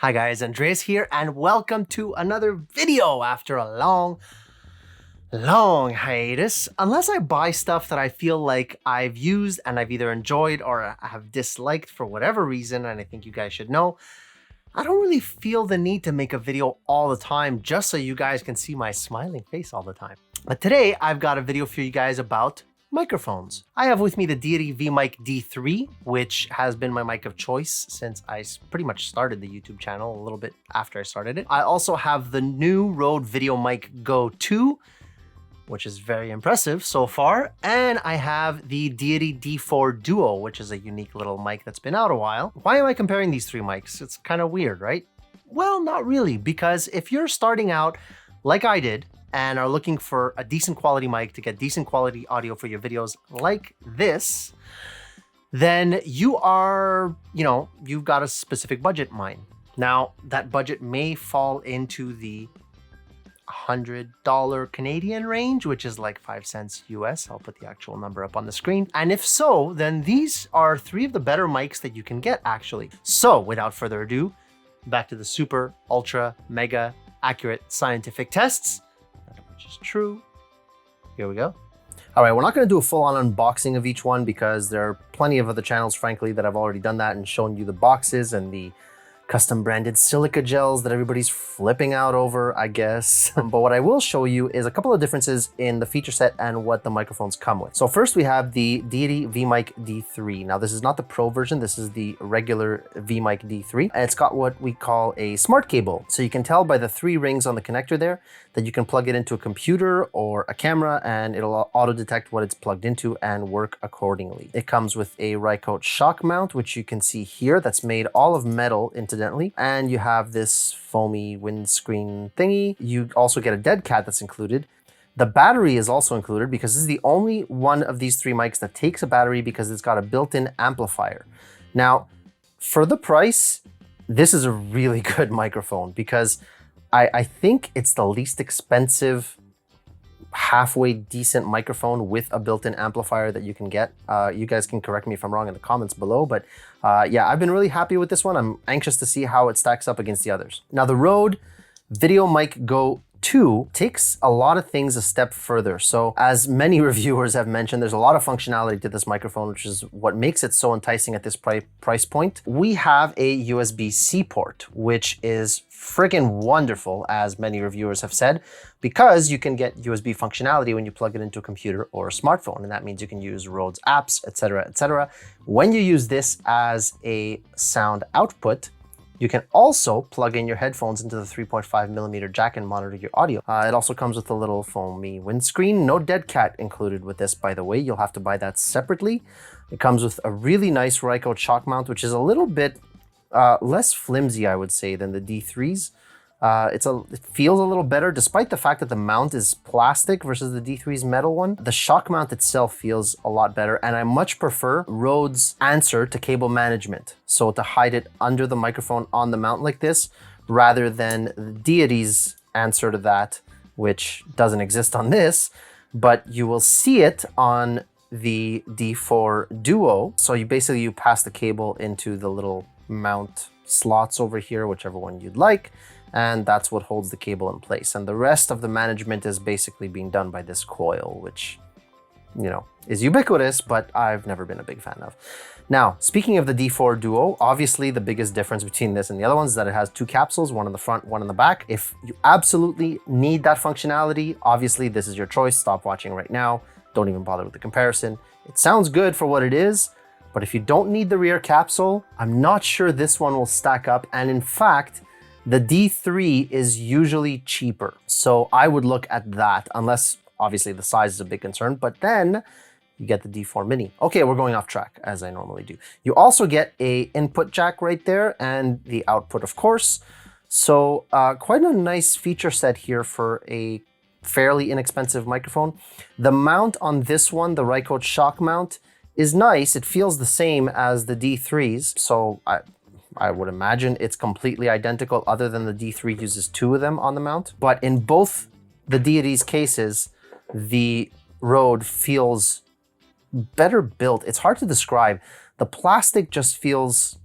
Hi guys, Andreas here, and welcome to another video after a long hiatus. Unless I buy stuff that I feel like I've used and I've either enjoyed or I have disliked for whatever reason, and I think you guys should know, I don't really feel the need to make a video all the time just so you guys can see my smiling face all the time. But today I've got a video for you guys about microphones. I have with me the Deity Vmic D3, which has been my mic of choice since I pretty much started the YouTube channel a little bit after I started it. I also have the new Rode Videomic Go II, which is very impressive so far. And I have the Deity D4 Duo, which is a unique little mic that's been out a while. Why am I comparing these three mics? It's kind of weird, right? Well, not really, because if you're starting out like I did, and are looking for a decent quality mic to get decent quality audio for your videos like this, then you are, you've got a specific budget in mind. Now, that budget may fall into the $100 Canadian range, which is like 5 cents US. I'll put the actual number up on the screen. And if so, then these are three of the better mics that you can get actually. So without further ado, back to the super, ultra, mega accurate scientific tests. Which is true. Here we go. All right, we're not going to do a full-on unboxing of each one because there are plenty of other channels, frankly, that have already done that and shown you the boxes and the custom branded silica gels that everybody's flipping out over, I guess. But what I will show you is a couple of differences in the feature set and what the microphones come with. So first we have the Deity Vmic D3. Now this is not the Pro version, this is the regular Vmic D3. And it's got what we call a smart cable. So you can tell by the 3 rings on the connector there that you can plug it into a computer or a camera and it'll auto detect what it's plugged into and work accordingly. It comes with a Rode shock mount, which you can see here, that's made all of metal incidentally. And you have this foamy windscreen thingy. You also get a dead cat that's included. The battery is also included because this is the only one of these 3 mics that takes a battery because it's got a built-in amplifier. Now, for the price, this is a really good microphone because I think it's the least expensive halfway decent microphone with a built-in amplifier that you can get. You guys can correct me if I'm wrong in the comments below, but yeah, I've been really happy with this one. I'm anxious to see how it stacks up against the others. Now the Rode Videomic Go II takes a lot of things a step further. So as many reviewers have mentioned, there's a lot of functionality to this microphone, which is what makes it so enticing at this price point. We have a USB-C port, which is friggin' wonderful, as many reviewers have said, because you can get USB functionality when you plug it into a computer or a smartphone, and that means you can use Rode's apps, etc., etc. When you use this as a sound output, you can also plug in your headphones into the 3.5mm jack and monitor your audio. It also comes with a little foamy windscreen. No dead cat included with this, by the way. You'll have to buy that separately. It comes with a really nice Rode shock mount, which is a little bit less flimsy, I would say, than the D3's. It feels a little better, despite the fact that the mount is plastic versus the D3's metal one. The shock mount itself feels a lot better, and I much prefer Rode's answer to cable management. So to hide it under the microphone on the mount like this, rather than Deity's answer to that, which doesn't exist on this, but you will see it on the D4 Duo. So you pass the cable into the little mount slots over here, whichever one you'd like. And that's what holds the cable in place. And the rest of the management is basically being done by this coil, which, is ubiquitous, but I've never been a big fan of. Now, speaking of the D4 Duo, obviously the biggest difference between this and the other ones is that it has 2 capsules, one in the front, one in the back. If you absolutely need that functionality, obviously this is your choice. Stop watching right now. Don't even bother with the comparison. It sounds good for what it is, but if you don't need the rear capsule, I'm not sure this one will stack up. And in fact, the D3 is usually cheaper. So I would look at that, unless obviously the size is a big concern, but then you get the D4 Mini. Okay, we're going off track as I normally do. You also get a input jack right there and the output, of course. So quite a nice feature set here for a fairly inexpensive microphone. The mount on this one, the Rode shock mount, is nice. It feels the same as the D3's. So I would imagine it's completely identical, other than the D3 uses 2 of them on the mount. But in both the Deity's cases, the Rode feels better built. It's hard to describe. The plastic just feels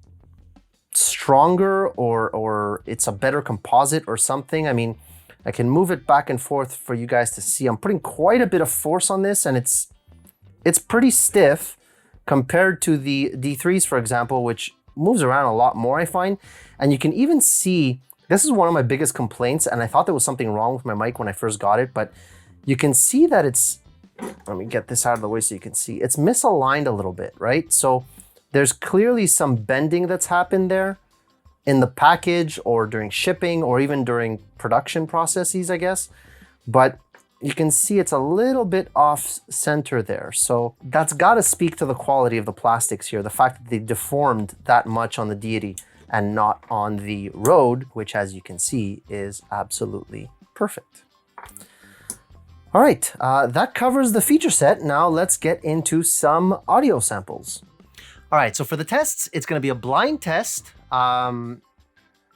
stronger or it's a better composite or something. I mean, I can move it back and forth for you guys to see. I'm putting quite a bit of force on this, and it's pretty stiff compared to the D3s, for example, which moves around a lot more, I find. And you can even see, this is one of my biggest complaints, and I thought there was something wrong with my mic when I first got it, but you can see that it's, let me get this out of the way so you can see, it's misaligned a little bit, right? So there's clearly some bending that's happened there in the package or during shipping or even during production processes, I guess. But you can see it's a little bit off center there. So that's gotta speak to the quality of the plastics here, the fact that they deformed that much on the Deity and not on the Rode, which as you can see is absolutely perfect. All right, that covers the feature set. Now let's get into some audio samples. All right, so for the tests, it's gonna be a blind test. I'm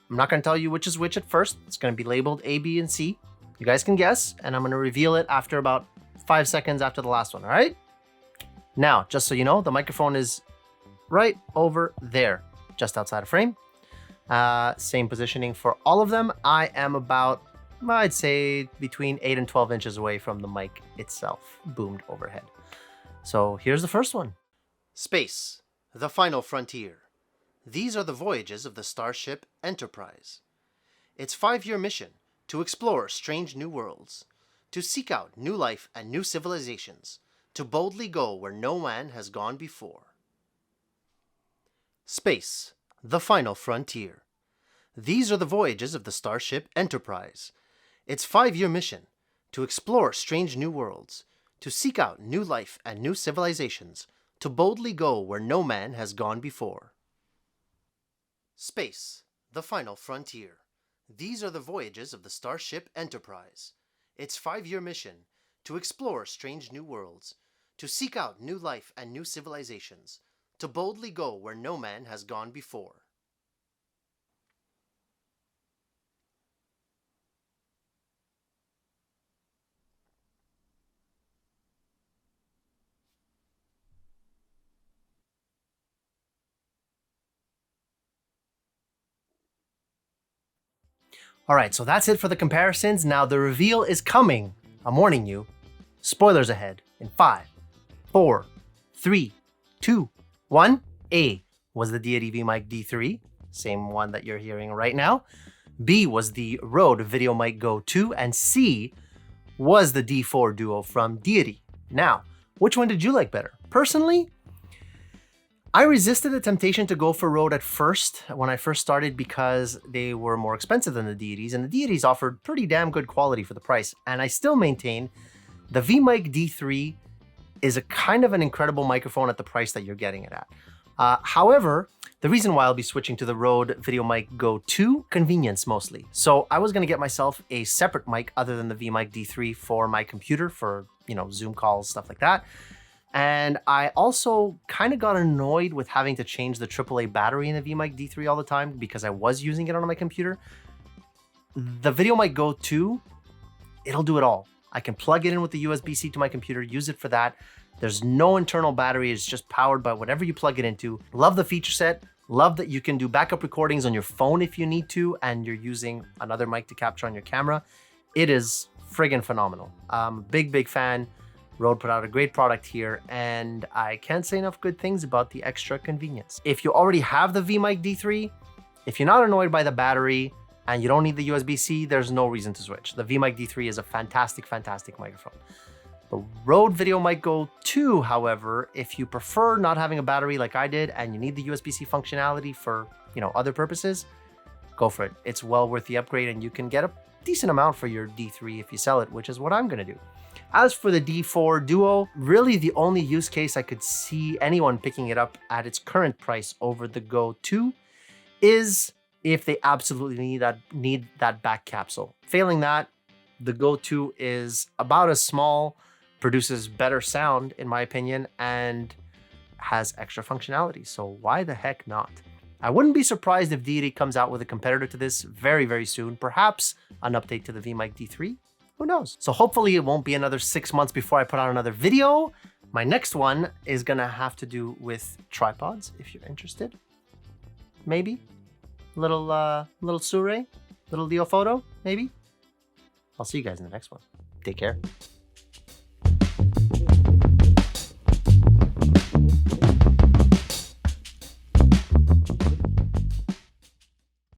not gonna tell you which is which at first. It's gonna be labeled A, B, and C. You guys can guess, and I'm gonna reveal it after about 5 seconds after the last one, all right? Now, just so you know, the microphone is right over there, just outside of frame. Same positioning for all of them. I am about, I'd say, between 8 and 12 inches away from the mic itself, boomed overhead. So here's the first one. Space, the final frontier. These are the voyages of the Starship Enterprise. Its 5-year mission, to explore strange new worlds, to seek out new life and new civilizations, to boldly go where no man has gone before. Space, the final frontier. These are the voyages of the Starship Enterprise. Its 5-year mission, to explore strange new worlds, to seek out new life and new civilizations, to boldly go where no man has gone before. Space, the final frontier. These are the voyages of the Starship Enterprise. Its 5-year mission, to explore strange new worlds, to seek out new life and new civilizations, to boldly go where no man has gone before. All right, so that's it for the comparisons. Now the reveal is coming. I'm warning you. Spoilers ahead in 5, 4, 3, 2, 1. A was the Deity Vmic D3, same one that you're hearing right now. B was the Rode Videomic Go II, and C was the D4 Duo from Deity. Now, which one did you like better? Personally, I resisted the temptation to go for Rode at first, when I first started, because they were more expensive than the Deities, and the Deities offered pretty damn good quality for the price. And I still maintain the Vmic D3 is a kind of an incredible microphone at the price that you're getting it at. However, the reason why I'll be switching to the Rode Videomic Go II, convenience mostly. So I was gonna get myself a separate mic other than the Vmic D3 for my computer for, you know, Zoom calls, stuff like that. And I also kind of got annoyed with having to change the AAA battery in the Vmic D3 all the time because I was using it on my computer. The Videomic Go II, it'll do it all. I can plug it in with the USB-C to my computer, use it for that. There's no internal battery, it's just powered by whatever you plug it into. Love the feature set. Love that you can do backup recordings on your phone if you need to, and you're using another mic to capture on your camera. It is friggin' phenomenal. Big fan. Rode put out a great product here, and I can't say enough good things about the extra convenience. If you already have the Vmic D3, if you're not annoyed by the battery and you don't need the USB-C, there's no reason to switch. The Vmic D3 is a fantastic microphone. The Rode Videomic Go II, however, if you prefer not having a battery like I did and you need the USB-C functionality for, you know, other purposes, go for it. It's well worth the upgrade, and you can get a decent amount for your D3 if you sell it, which is what I'm gonna do. As for the D4 Duo, really the only use case I could see anyone picking it up at its current price over the Go II is if they absolutely need that back capsule. Failing that, the Go II is about as small, produces better sound in my opinion, and has extra functionality. So why the heck not? I wouldn't be surprised if Deity comes out with a competitor to this very soon, perhaps an update to the Vmic D3. Who knows? So hopefully it won't be another 6 months before I put out another video. My next one is gonna have to do with tripods, if you're interested. Maybe. little Sure, little Leo photo, maybe. I'll see you guys in the next one. Take care.